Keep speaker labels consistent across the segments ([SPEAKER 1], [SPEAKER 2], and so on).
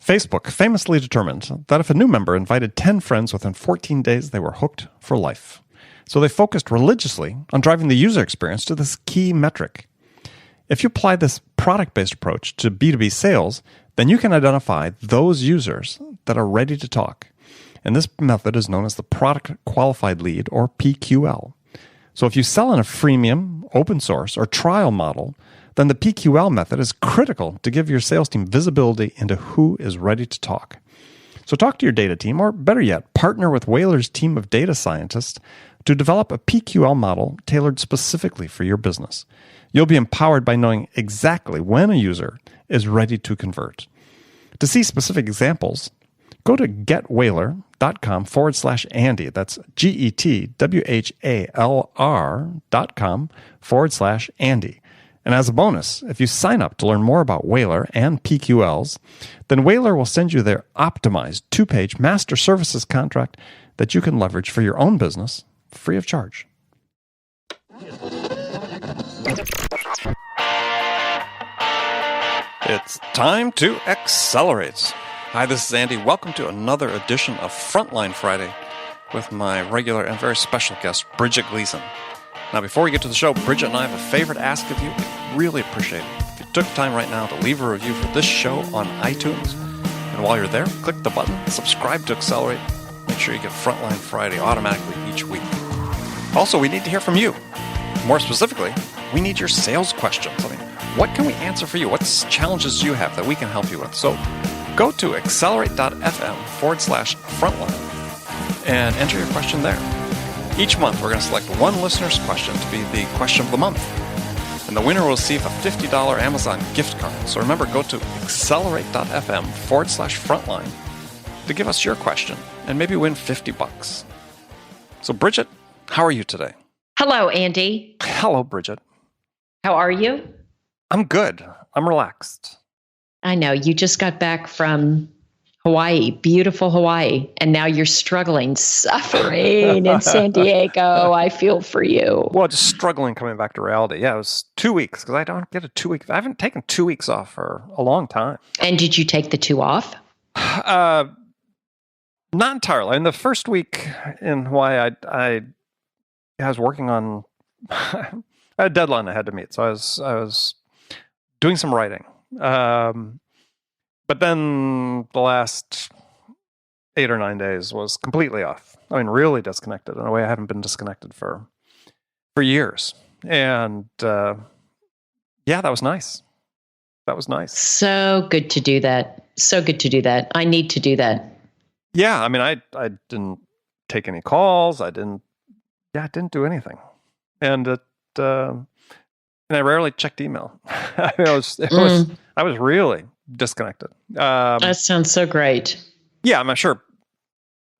[SPEAKER 1] Facebook famously determined that if a new member invited 10 friends within 14 days, they were hooked for life. So they focused religiously on driving the user experience to this key metric. If you apply this product-based approach to B2B sales, then you can identify those users that are ready to talk. And this method is known as the Product Qualified Lead, or PQL. So if you sell in a freemium, open source, or trial model, then the PQL method is critical to give your sales team visibility into who is ready to talk. So talk to your data team, or better yet, partner with Whaler's team of data scientists to develop a PQL model tailored specifically for your business. You'll be empowered by knowing exactly when a user is ready to convert. To see specific examples, go to getwhaler.com/Andy. That's GETWHALR.com/Andy. And as a bonus, if you sign up to learn more about Whaler and PQLs, then Whaler will send you their optimized 2-page master services contract that you can leverage for your own business free of charge. It's time to accelerate. Hi, this is Andy. Welcome to another edition of Frontline Friday with my regular and very special guest, Bridget Gleason. Now, before we get to the show, Bridget and I have a favor to ask of you. We'd really appreciate it if you took time right now to leave a review for this show on iTunes. And while you're there, click the button, subscribe to Accelerate. Make sure you get Frontline Friday automatically each week. Also, we need to hear from you. More specifically, we need your sales questions. What can we answer for you? What challenges do you have that we can help you with? So go to accelerate.fm/frontline and enter your question there. Each month, we're going to select one listener's question to be the question of the month. And the winner will receive a $50 Amazon gift card. So remember, go to accelerate.fm/frontline to give us your question and maybe win $50. So Bridget, how are you today?
[SPEAKER 2] Hello, Andy.
[SPEAKER 1] Hello, Bridget.
[SPEAKER 2] How are you?
[SPEAKER 1] I'm good. I'm relaxed.
[SPEAKER 2] I know. You just got back from Hawaii, beautiful Hawaii, and now you're struggling, suffering in San Diego. I feel for you.
[SPEAKER 1] Well, just struggling coming back to reality. Yeah, it was 2 weeks because I don't get a 2 week. I haven't taken 2 weeks off for a long time.
[SPEAKER 2] And did you take the 2 off?
[SPEAKER 1] Not entirely. In the first week in Hawaii, I was working on I had a deadline I had to meet, so I was doing some writing. But then the last 8 or 9 days was completely off. I mean, really disconnected in a way I haven't been disconnected for years. And yeah, that was nice. That was nice.
[SPEAKER 2] So good to do that. So good to do that. I need to do that.
[SPEAKER 1] Yeah, I mean, I didn't take any calls. I didn't do anything. And I rarely checked email. I was really disconnected.
[SPEAKER 2] That sounds so great.
[SPEAKER 1] Yeah, I'm sure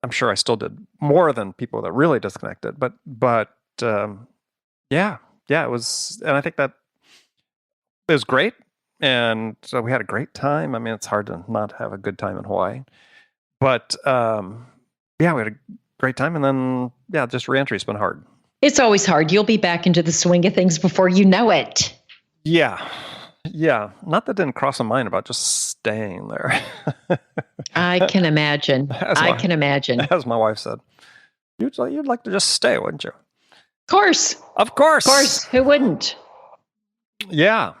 [SPEAKER 1] I still did more than people that really disconnected. But yeah, it was, and I think that it was great. And so we had a great time. I mean, it's hard to not have a good time in Hawaii. But yeah, we had a great time. And then, yeah, just reentry's been hard.
[SPEAKER 2] It's always hard. You'll be back into the swing of things before you know it.
[SPEAKER 1] Yeah. Not that didn't cross my mind about just staying there.
[SPEAKER 2] I can imagine. I can imagine.
[SPEAKER 1] As my wife said, you'd like to just stay, wouldn't you?
[SPEAKER 2] Of course.
[SPEAKER 1] Of course.
[SPEAKER 2] Of course. Who wouldn't?
[SPEAKER 1] Yeah.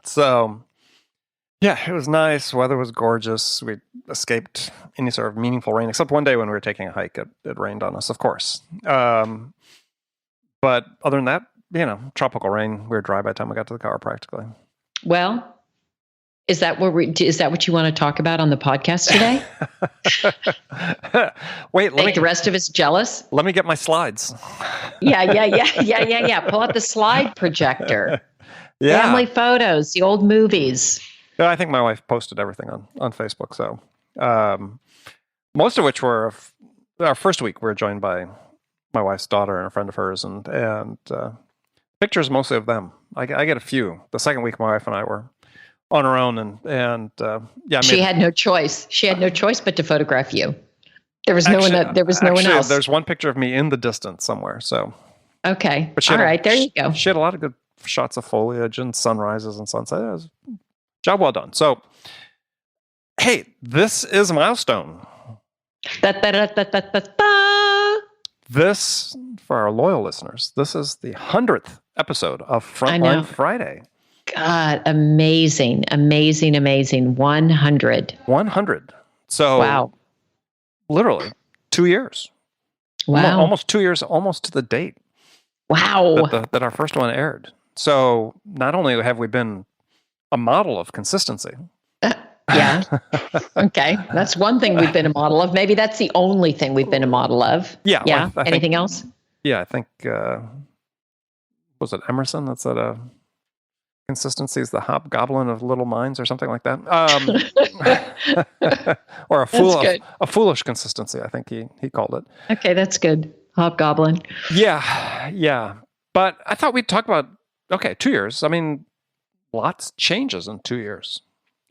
[SPEAKER 1] So, yeah, it was nice. Weather was gorgeous. We escaped any sort of meaningful rain, except one day when we were taking a hike, it rained on us, of course. But other than that, tropical rain. We were dry by the time we got to the car, practically.
[SPEAKER 2] Well, is that what you want to talk about on the podcast today?
[SPEAKER 1] Wait,
[SPEAKER 2] Make the rest of us jealous.
[SPEAKER 1] Let me get my slides.
[SPEAKER 2] Yeah. Pull out the slide projector.
[SPEAKER 1] Yeah.
[SPEAKER 2] Family photos, the old movies.
[SPEAKER 1] Yeah, I think my wife posted everything on Facebook. So, most of which were our first week. We were joined by my wife's daughter and a friend of hers, and pictures mostly of them. I get a few. The second week, my wife and I were on our own, and yeah.
[SPEAKER 2] She had no choice. She had no choice but to photograph you. There was no one else.
[SPEAKER 1] There's one picture of me in the distance somewhere. So
[SPEAKER 2] okay, all right, there you go.
[SPEAKER 1] She had a lot of good shots of foliage and sunrises and sunsets. It was job well done. So Hey, this is a milestone.
[SPEAKER 2] Da-da-da-da-da-da-da.
[SPEAKER 1] This, for our loyal listeners, this is the 100th episode of Frontline Friday.
[SPEAKER 2] God, amazing, amazing, amazing. 100.
[SPEAKER 1] 100. So,
[SPEAKER 2] wow.
[SPEAKER 1] Literally 2 years.
[SPEAKER 2] Wow.
[SPEAKER 1] Almost 2 years, almost to the date.
[SPEAKER 2] Wow.
[SPEAKER 1] That our first one aired. So, not only have we been a model of consistency.
[SPEAKER 2] Yeah. Okay. That's one thing we've been a model of. Maybe that's the only thing we've been a model of.
[SPEAKER 1] Yeah.
[SPEAKER 2] Yeah.
[SPEAKER 1] Well,
[SPEAKER 2] Anything else?
[SPEAKER 1] Yeah. I think, was it Emerson that said consistency is the hobgoblin of little minds or something like that? Or a foolish consistency, I think he called it.
[SPEAKER 2] Okay. That's good. Hobgoblin.
[SPEAKER 1] Yeah. Yeah. But I thought we'd talk about, 2 years. I mean, lots changes in 2 years.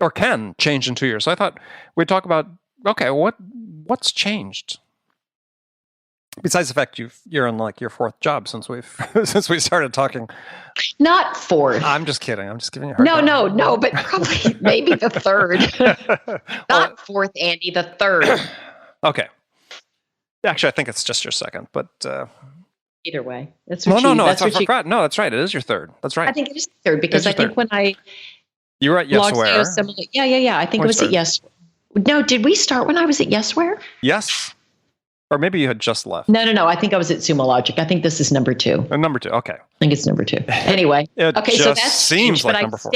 [SPEAKER 1] Or can change in 2 years. So I thought we'd talk about, what's changed? Besides the fact you're on like your fourth job since we started talking.
[SPEAKER 2] Not fourth.
[SPEAKER 1] I'm just kidding. I'm just giving you a hard time.
[SPEAKER 2] No, but probably maybe the third. Not fourth, Andy, the third.
[SPEAKER 1] Okay. Actually, I think it's just your second, but
[SPEAKER 2] either way. That's
[SPEAKER 1] what no, that's right. No, that's right. It is your third. That's right.
[SPEAKER 2] I think it is the third because I think when I
[SPEAKER 1] you were at Yesware.
[SPEAKER 2] Yeah. I think it was at Yes. No, did we start when I was at Yesware?
[SPEAKER 1] Yes. Or maybe you had just left.
[SPEAKER 2] No. I think I was at Sumo Logic. I think this is number 2.
[SPEAKER 1] Number 2. Okay.
[SPEAKER 2] I think it's number 2. Anyway.
[SPEAKER 1] So that seems
[SPEAKER 2] changed,
[SPEAKER 1] like
[SPEAKER 2] but
[SPEAKER 1] number 4.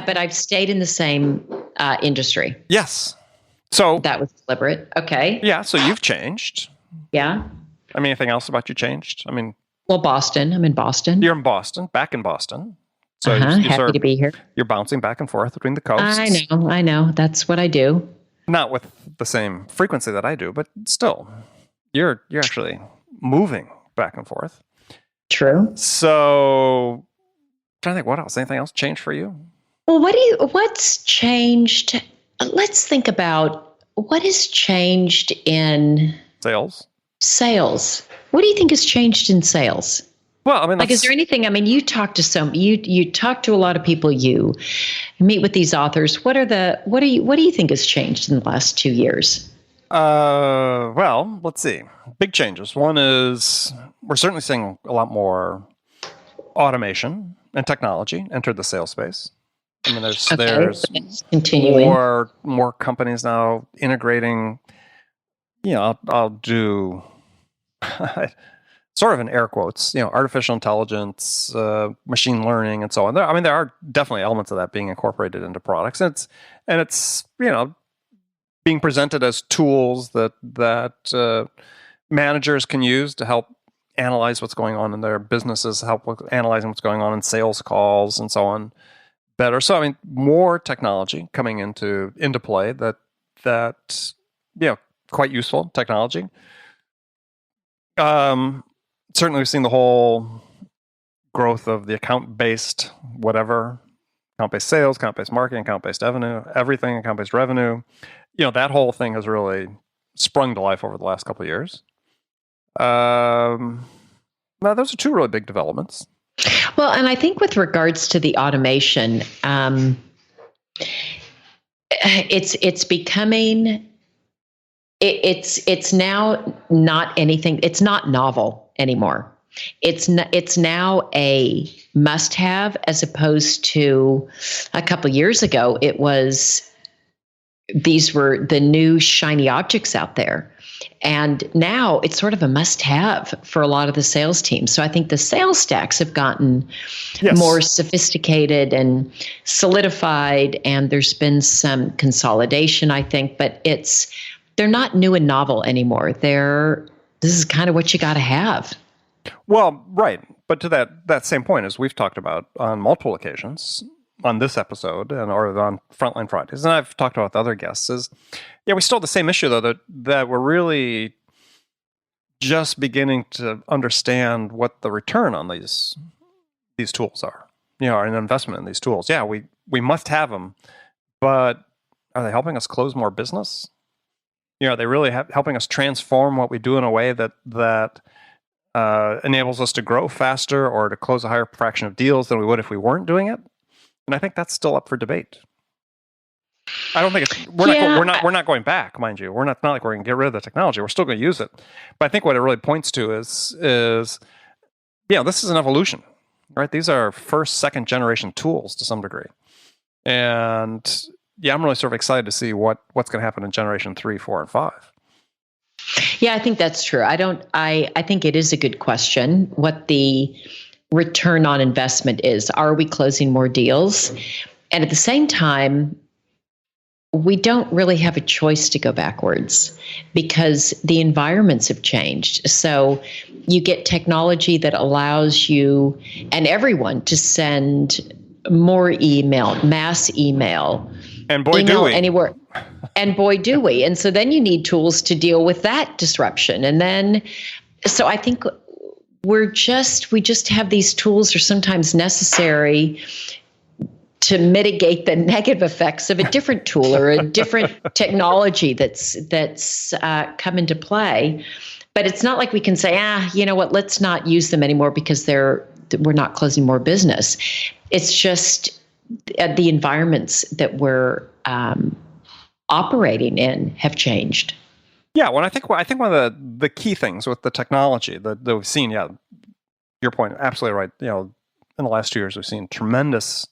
[SPEAKER 2] but I've stayed in the same industry.
[SPEAKER 1] Yes. So
[SPEAKER 2] that was deliberate. Okay.
[SPEAKER 1] Yeah. So you've changed.
[SPEAKER 2] Yeah.
[SPEAKER 1] I mean, anything else about you changed? I mean,
[SPEAKER 2] well, Boston. I'm in Boston.
[SPEAKER 1] You're in Boston, back in Boston. So
[SPEAKER 2] happy to be here.
[SPEAKER 1] You're bouncing back and forth between the coasts.
[SPEAKER 2] I know. That's what I do.
[SPEAKER 1] Not with the same frequency that I do, but still, you're actually moving back and forth.
[SPEAKER 2] True.
[SPEAKER 1] So, I'm trying to think, what else? Anything else changed for you?
[SPEAKER 2] Well, what's changed? Let's think about what has changed in
[SPEAKER 1] sales.
[SPEAKER 2] What do you think has changed in sales?
[SPEAKER 1] Well, I mean,
[SPEAKER 2] is there anything? I mean, you talk to you talk to a lot of people. You meet with these authors. What do you think has changed in the last 2 years?
[SPEAKER 1] Well, let's see. Big changes. One is we're certainly seeing a lot more automation and technology enter the sales space. I mean, there's
[SPEAKER 2] continuing
[SPEAKER 1] more companies now integrating. I'll do. Sort of in air quotes, artificial intelligence, machine learning, and so on. There are definitely elements of that being incorporated into products, and it's being presented as tools that managers can use to help analyze what's going on in their businesses, help with analyzing what's going on in sales calls, and so on better. So, I mean, more technology coming into play that quite useful technology. Certainly, we've seen the whole growth of the account-based sales, account-based marketing, account-based revenue, everything account-based revenue. That whole thing has really sprung to life over the last couple of years. Now, those are 2 really big developments.
[SPEAKER 2] Well, and I think with regards to the automation, it's becoming. It's now not anything. It's not novel anymore. It's now a must-have as opposed to a couple of years ago. It was these were the new shiny objects out there, and now it's sort of a must-have for a lot of the sales teams. So I think the sales stacks have gotten more sophisticated and solidified, and there's been some consolidation, I think, but they're not new and novel anymore. This is kind of what you got to have.
[SPEAKER 1] Well, right. But to that same point, as we've talked about on multiple occasions on this episode or on Frontline Fridays, and I've talked about with other guests, is we still have the same issue, though, that we're really just beginning to understand what the return on these tools are, an investment in these tools. Yeah, we must have them, but are they helping us close more business? Are they really helping us transform what we do in a way that enables us to grow faster or to close a higher fraction of deals than we would if we weren't doing it? And I think that's still up for debate. I don't think we're not going back, mind you. We're not like we're going to get rid of the technology. We're still going to use it. But I think what it really points to is this is an evolution, right? These are first, second generation tools to some degree. And I'm really sort of excited to see what's going to happen in generation 3, 4, and 5.
[SPEAKER 2] Yeah, I think that's true. I think it is a good question what the return on investment is. Are we closing more deals? And at the same time, we don't really have a choice to go backwards because the environments have changed. So you get technology that allows you and everyone to send more email, mass email.
[SPEAKER 1] And boy, do we.
[SPEAKER 2] Anywhere. And boy, do we. And so then you need tools to deal with that disruption. And then, so I think we just have these tools are sometimes necessary to mitigate the negative effects of a different tool or a different technology that's come into play. But it's not like we can say, you know what, let's not use them anymore because we're not closing more business. It's just the environments that we're operating in have changed.
[SPEAKER 1] Yeah, I think one of the key things with the technology that we've seen, your point, absolutely right. In the last 2 years, we've seen tremendous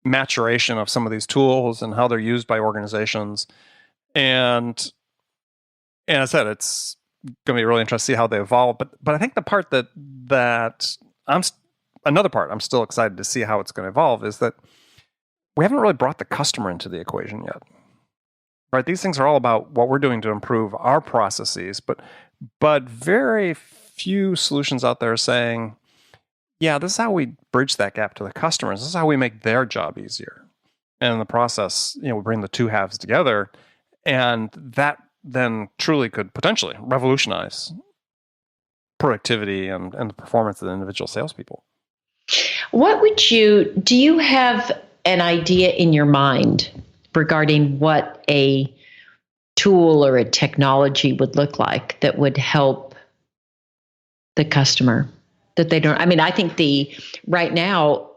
[SPEAKER 1] maturation of some of these tools and how they're used by organizations. And as I said, it's going to be really interesting to see how they evolve. But I think the part that I'm still excited to see how it's going to evolve is that we haven't really brought the customer into the equation yet. Right? These things are all about what we're doing to improve our processes, but very few solutions out there are saying, this is how we bridge that gap to the customers. This is how we make their job easier. And in the process, we bring the two halves together, and that then truly could potentially revolutionize productivity and the performance of the individual salespeople.
[SPEAKER 2] Do you have an idea in your mind regarding what a tool or a technology would look like that would help the customer that they don't? I mean, I think right now,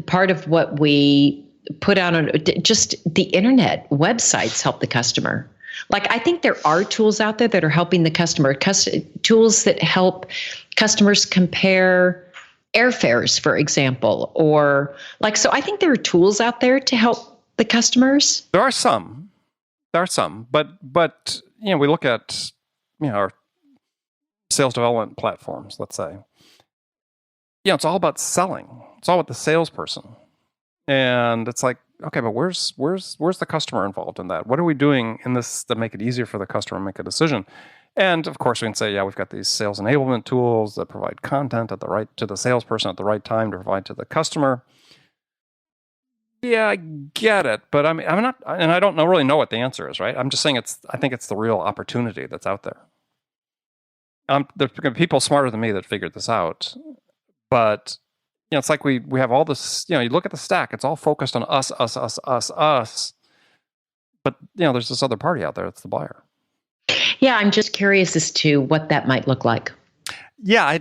[SPEAKER 2] part of what we put out on just the internet websites help the customer. Like, I think there are tools out there that are helping the customer, tools that help customers compare airfares, for example, or so I think there are tools out there to help the customers.
[SPEAKER 1] There are some, but we look at our sales development platforms. Let's say, it's all about selling. It's all about the salesperson, and it's like, okay, but where's the customer involved in that? What are we doing in this to make it easier for the customer to make a decision? And of course, we can say, we've got these sales enablement tools that provide content to the salesperson at the right time to provide to the customer. Yeah, I get it, but I'm not, and I don't really know what the answer is, right? I'm just saying I think it's the real opportunity that's out there. There's people smarter than me that figured this out, but it's like we have all this. You look at the stack; it's all focused on us. But there's this other party out there. It's the buyer.
[SPEAKER 2] Yeah, I'm just curious as to what that might look like.
[SPEAKER 1] Yeah,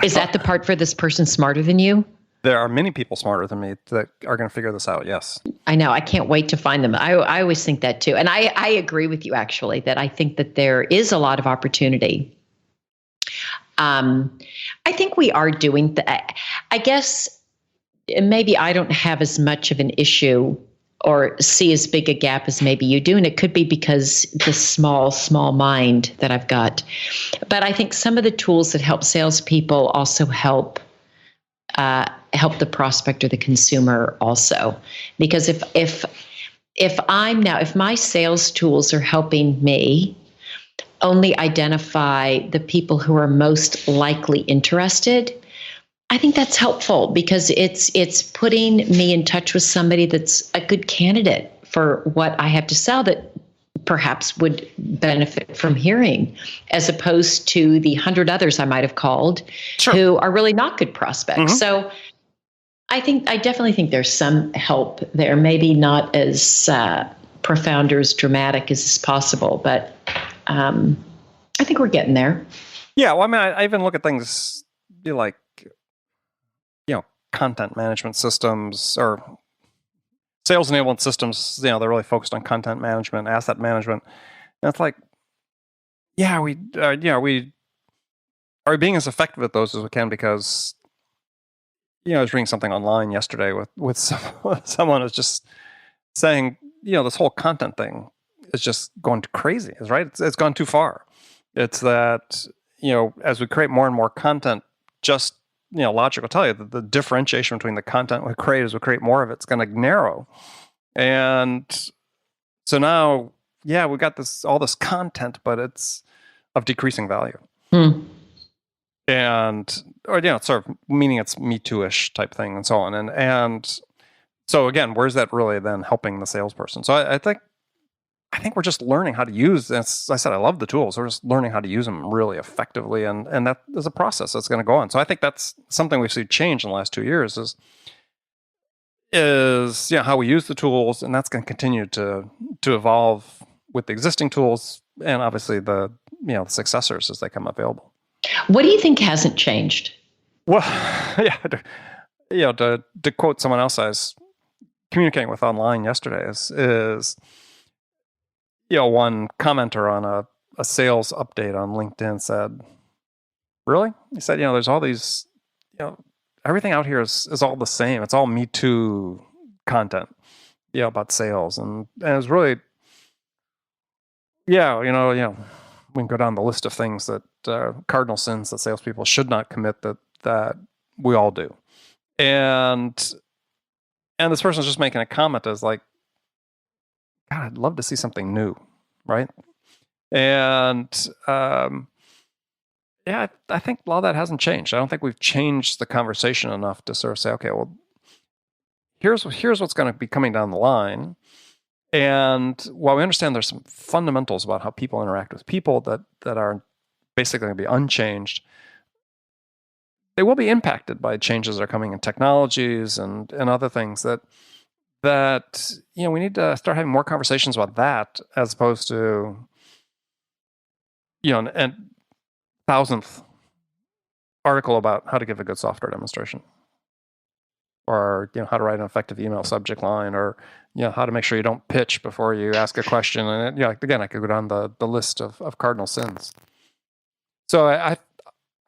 [SPEAKER 2] Is that the part for this person smarter than you?
[SPEAKER 1] There are many people smarter than me that are going to figure this out, yes.
[SPEAKER 2] I know. I can't wait to find them. I always think that too. And I agree with you, actually, that I think that there is a lot of opportunity. I think we are doing that. I guess maybe I don't have as much of an issue or see as big a gap as maybe you do. And it could be because the small mind that I've got. But I think some of the tools that help salespeople also help the prospect or the consumer also. Because if my sales tools are helping me only identify the people who are most likely interested, I think that's helpful because it's putting me in touch with somebody that's a good candidate for what I have to sell that perhaps would benefit from hearing, as opposed to the 100 others I might have called who are really not good prospects. Mm-hmm. So I definitely think there's some help there, maybe not as profound or as dramatic as is possible, but I think we're getting there.
[SPEAKER 1] Yeah, well, I mean, I even look at things like, content management systems or sales enablement systems, they're really focused on content management, asset management. And it's like, yeah, we are being as effective at those as we can because, I was reading something online yesterday with someone who's just saying, this whole content thing is just going crazy, is right? It's gone too far. It's that, as we create more and more content, just, logic will tell you that the differentiation between the content we create as we create more of it's going to narrow. And so now, we got all this content, but it's of decreasing value. And, it's sort of meaning it's Me Too-ish type thing and so on. And so again, where's that really then helping the salesperson? So I think we're just learning how to use, as I said, I love the tools. We're just learning how to use them really effectively. And that is a process that's going to go on. So I think that's something we've seen change in the last 2 years is how we use the tools. And that's going to continue to evolve with the existing tools and obviously the successors as they come available.
[SPEAKER 2] What do you think hasn't changed?
[SPEAKER 1] Well, to quote someone else I was communicating with online yesterday is one commenter on a sales update on LinkedIn said, really? He said, there's all these, everything out here is all the same. It's all Me Too content, about sales. And it's really, we can go down the list of things that cardinal sins that salespeople should not commit that we all do. And this person's just making a comment as like, God, I'd love to see something new, right? And I think a lot of that hasn't changed. I don't think we've changed the conversation enough to sort of say, okay, well, here's what's going to be coming down the line. And while we understand there's some fundamentals about how people interact with people that are basically going to be unchanged, they will be impacted by changes that are coming in technologies and other things that we need to start having more conversations about that as opposed to an 1,000th article about how to give a good software demonstration, or how to write an effective email subject line, or how to make sure you don't pitch before you ask a question. And again, I could go down the list of cardinal sins. So I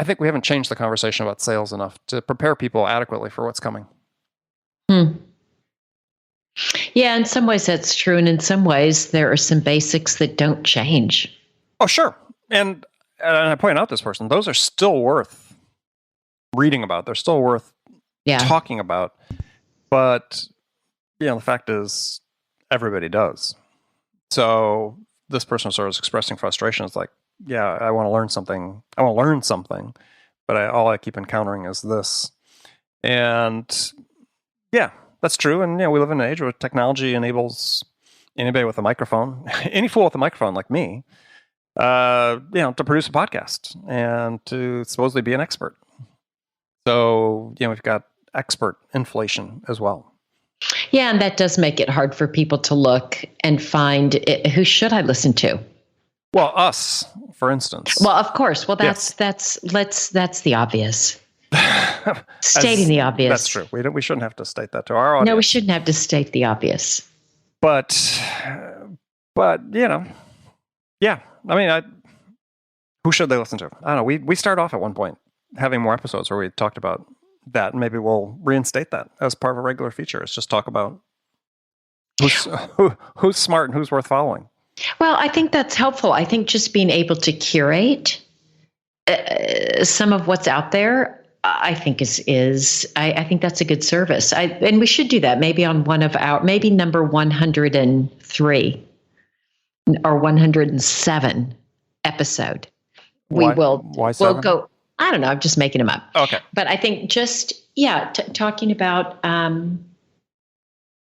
[SPEAKER 1] think we haven't changed the conversation about sales enough to prepare people adequately for what's coming.
[SPEAKER 2] Yeah, in some ways that's true. And in some ways there are some basics that don't change.
[SPEAKER 1] Oh, sure. And I point out this person, those are still worth reading about. They're still worth talking about. But, the fact is everybody does. So this person sort of is expressing frustration. It's like, I want to learn something. But all I keep encountering is this. And that's true. And we live in an age where technology enables anybody with a microphone, any fool with a microphone like me, to produce a podcast and to supposedly be an expert. So, we've got expert inflation as well.
[SPEAKER 2] Yeah, and that does make it hard for people to look and find who should I listen to?
[SPEAKER 1] Well, us, for instance.
[SPEAKER 2] Well, of course. Well, that's the obvious. Stating the obvious.
[SPEAKER 1] That's true. We shouldn't have to state that to our audience.
[SPEAKER 2] No, we shouldn't have to state the obvious.
[SPEAKER 1] But who should they listen to? I don't know. We start off at one point having more episodes where we talked about that, and maybe we'll reinstate that as part of a regular feature. It's just talk about who's smart and who's worth following.
[SPEAKER 2] Well, I think that's helpful. I think just being able to curate some of what's out there, I think I think that's a good service. And we should do that maybe on maybe number 103 or 107 episode.
[SPEAKER 1] Why
[SPEAKER 2] We'll go. I don't know. I'm just making them up.
[SPEAKER 1] Okay.
[SPEAKER 2] But I think just talking about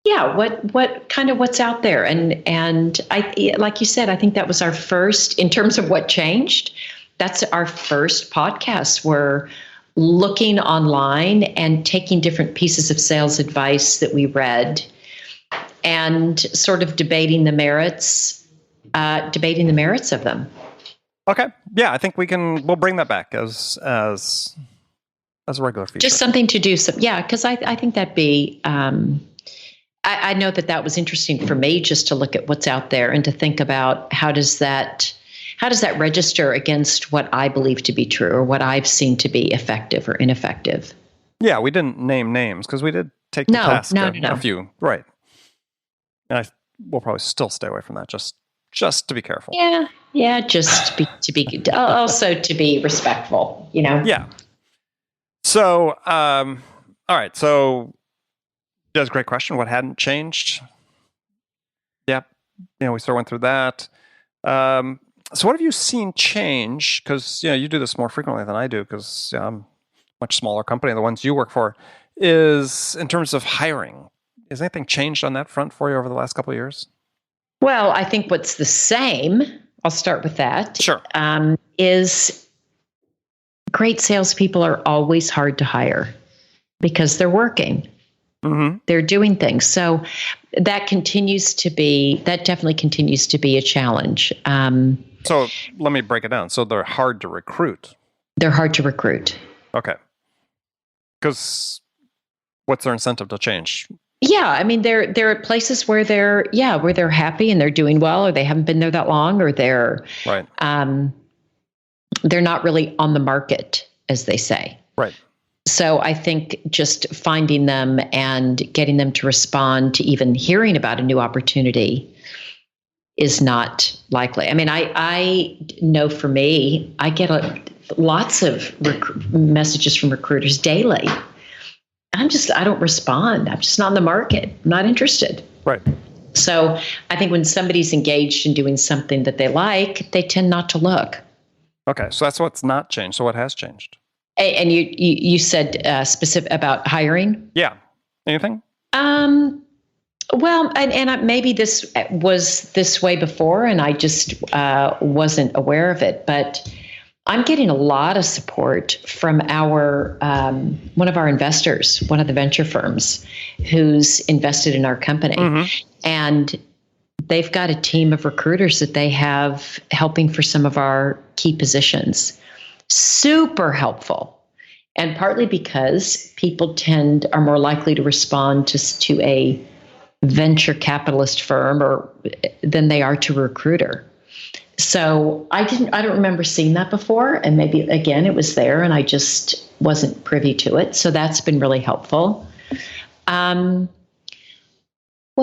[SPEAKER 2] what kind of what's out there, and I, like you said, I think that was our first in terms of what changed. That's our first podcast. We're looking online and taking different pieces of sales advice that we read and sort of debating the merits of them.
[SPEAKER 1] Okay. Yeah, I think we'll bring that back as a regular feature.
[SPEAKER 2] Just something to do. Because I think that'd be, I know that was interesting for me, just to look at what's out there and to think about how does that register against what I believe to be true or what I've seen to be effective or ineffective.
[SPEAKER 1] Yeah, we didn't name names because we did take to task a few. Right. And we'll probably still stay away from that just to be careful.
[SPEAKER 2] Yeah, just to be also to be respectful,
[SPEAKER 1] Yeah. So, all right. So that's a great question. What hadn't changed? Yeah. We sort of went through that. So what have you seen change? Because, you do this more frequently than I do because I'm a much smaller company. The ones you work for is in terms of hiring. Has anything changed on that front for you over the last couple of years?
[SPEAKER 2] Well, I think what's the same, I'll start with that.
[SPEAKER 1] Sure.
[SPEAKER 2] Is great salespeople are always hard to hire because they're working. Mm-hmm. They're doing things. So that definitely continues to be a challenge.
[SPEAKER 1] So let me break it down. So they're hard to recruit.
[SPEAKER 2] They're hard to recruit.
[SPEAKER 1] Okay. Because what's their incentive to change?
[SPEAKER 2] Yeah, I mean, they're at places where they're happy and they're doing well, or they haven't been there that long, or they're
[SPEAKER 1] right.
[SPEAKER 2] They're not really on the market, as they say.
[SPEAKER 1] Right.
[SPEAKER 2] So I think just finding them and getting them to respond to even hearing about a new opportunity is not likely. I mean, I know for me, I get lots of messages from recruiters daily. I don't respond. I'm just not in the market. I'm not interested.
[SPEAKER 1] Right.
[SPEAKER 2] So I think when somebody's engaged in doing something that they like, they tend not to look.
[SPEAKER 1] Okay. So that's what's not changed. So what has changed?
[SPEAKER 2] And you said specific about hiring?
[SPEAKER 1] Yeah. Anything?
[SPEAKER 2] Well, and maybe this was this way before, and I just wasn't aware of it. But I'm getting a lot of support from one of our investors, one of the venture firms, who's invested in our company, and they've got a team of recruiters that they have helping for some of our key positions. Super helpful. And partly because people are more likely to respond to a venture capitalist firm than they are to a recruiter. So I don't remember seeing that before. And maybe again, it was there and I just wasn't privy to it. So that's been really helpful. What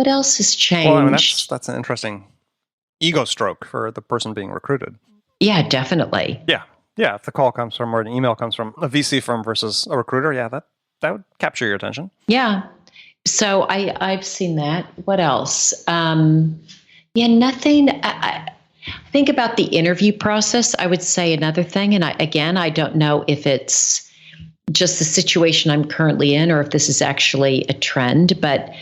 [SPEAKER 2] else has changed?
[SPEAKER 1] Well, I mean, that's an interesting ego stroke for the person being recruited.
[SPEAKER 2] Yeah, definitely.
[SPEAKER 1] Yeah, if the call comes from or an email comes from a VC firm versus a recruiter, yeah, that would capture your attention.
[SPEAKER 2] Yeah. So I've seen that. What else? Nothing. I think about the interview process. I would say another thing, and I don't know if it's just the situation I'm currently in or if this is actually a trend, but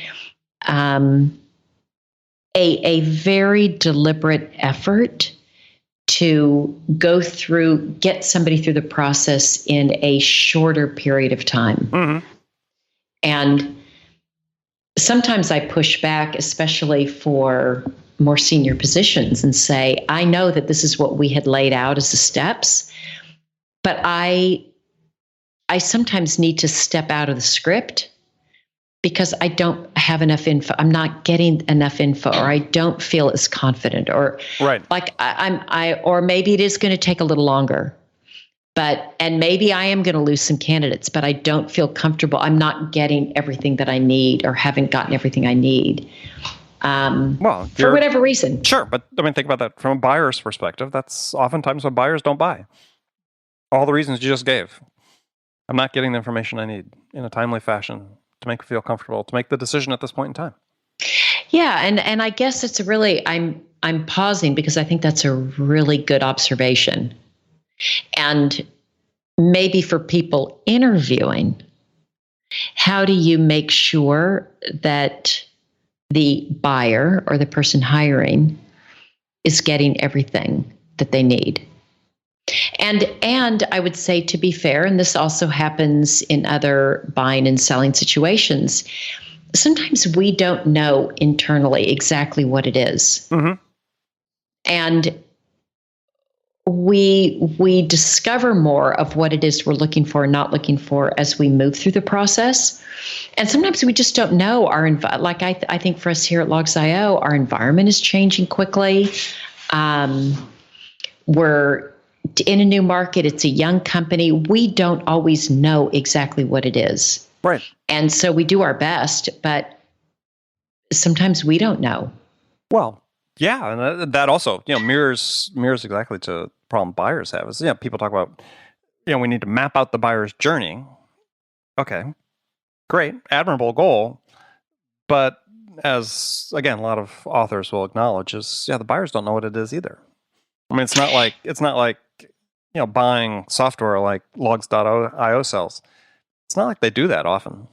[SPEAKER 2] a very deliberate effort to get somebody through the process in a shorter period of time. Mm-hmm. And sometimes I push back, especially for more senior positions, and say, I know that this is what we had laid out as the steps, but I sometimes need to step out of the script because I don't have enough info. I'm not getting enough info, or I don't feel as confident, or
[SPEAKER 1] right.
[SPEAKER 2] Like or maybe it is going to take a little longer, and maybe I am going to lose some candidates, but I don't feel comfortable. I'm not getting everything that I need, or haven't gotten everything I need. For whatever reason.
[SPEAKER 1] Sure. But I mean, think about that from a buyer's perspective. That's oftentimes what buyers don't buy. All the reasons you just gave. I'm not getting the information I need in a timely fashion to make me feel comfortable, to make the decision at this point in time.
[SPEAKER 2] Yeah. And I guess it's I'm pausing because I think that's a really good observation. And maybe for people interviewing, how do you make sure that the buyer or the person hiring is getting everything that they need? And I would say, to be fair, and this also happens in other buying and selling situations, sometimes we don't know internally exactly what it is. Mm-hmm. And we discover more of what it is we're looking for and not looking for as we move through the process. And sometimes we just don't know like I think for us here at Logs.io, our environment is changing quickly. We're in a new market. It's a young company. We don't always know exactly what it is.
[SPEAKER 1] Right.
[SPEAKER 2] And so we do our best, but sometimes we don't know.
[SPEAKER 1] Well, yeah, and that also, mirrors exactly to the problem buyers have. Is people talk about, we need to map out the buyer's journey. Okay, great, admirable goal, but as again, a lot of authors will acknowledge is the buyers don't know what it is either. I mean, it's not like buying software like Logs.io sells. It's not like they do that often,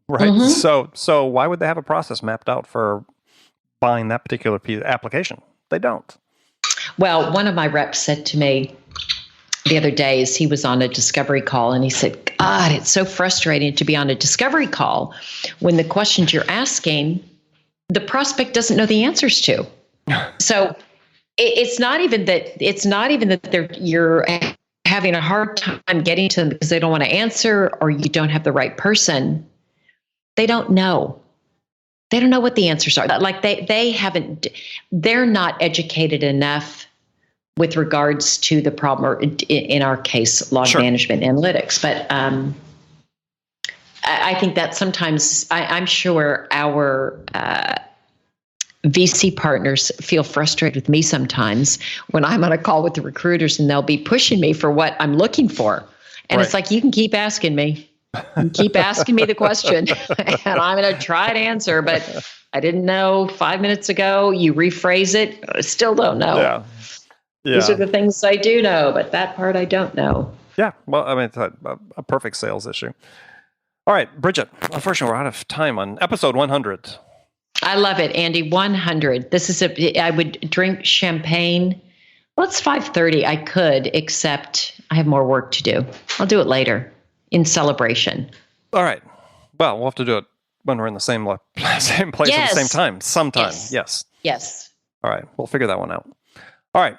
[SPEAKER 1] right? Mm-hmm. So why would they have a process mapped out for buying that particular application? They don't.
[SPEAKER 2] Well, one of my reps said to me the other day, as he was on a discovery call, and he said, God, it's so frustrating to be on a discovery call when the questions you're asking, the prospect doesn't know the answers to. So it's not even that you're having a hard time getting to them because they don't want to answer or you don't have the right person. They don't know. They don't know what the answers are. Like they're not educated enough with regards to the problem, or in our case, log management analytics. But I think that sometimes I'm sure our VC partners feel frustrated with me sometimes when I'm on a call with the recruiters and they'll be pushing me for what I'm looking for. And It's like, you can keep asking me. Keep asking me the question and I'm going to try to answer, but I didn't know 5 minutes ago. You rephrase it. I still don't know. Yeah. These are the things I do know, but that part I don't know.
[SPEAKER 1] Yeah. Well, I mean, it's a perfect sales issue. All right, Bridget, unfortunately, we're out of time on episode 100.
[SPEAKER 2] I love it, Andy. 100. I would drink champagne. Well, it's 5:30. I could, except I have more work to do. I'll do it later. In celebration.
[SPEAKER 1] All right. Well, we'll have to do it when we're in the same place at the same time. Sometime. Yes. All right. We'll figure that one out. All right.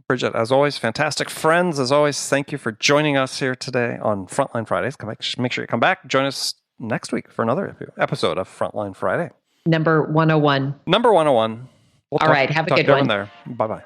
[SPEAKER 1] Bridget, as always, fantastic friends. As always, thank you for joining us here today on Frontline Fridays. Make sure you come back. Join us next week for another episode of Frontline Friday.
[SPEAKER 2] Number 101.
[SPEAKER 1] Number 101.
[SPEAKER 2] All right. Have a good one.
[SPEAKER 1] There. Bye-bye.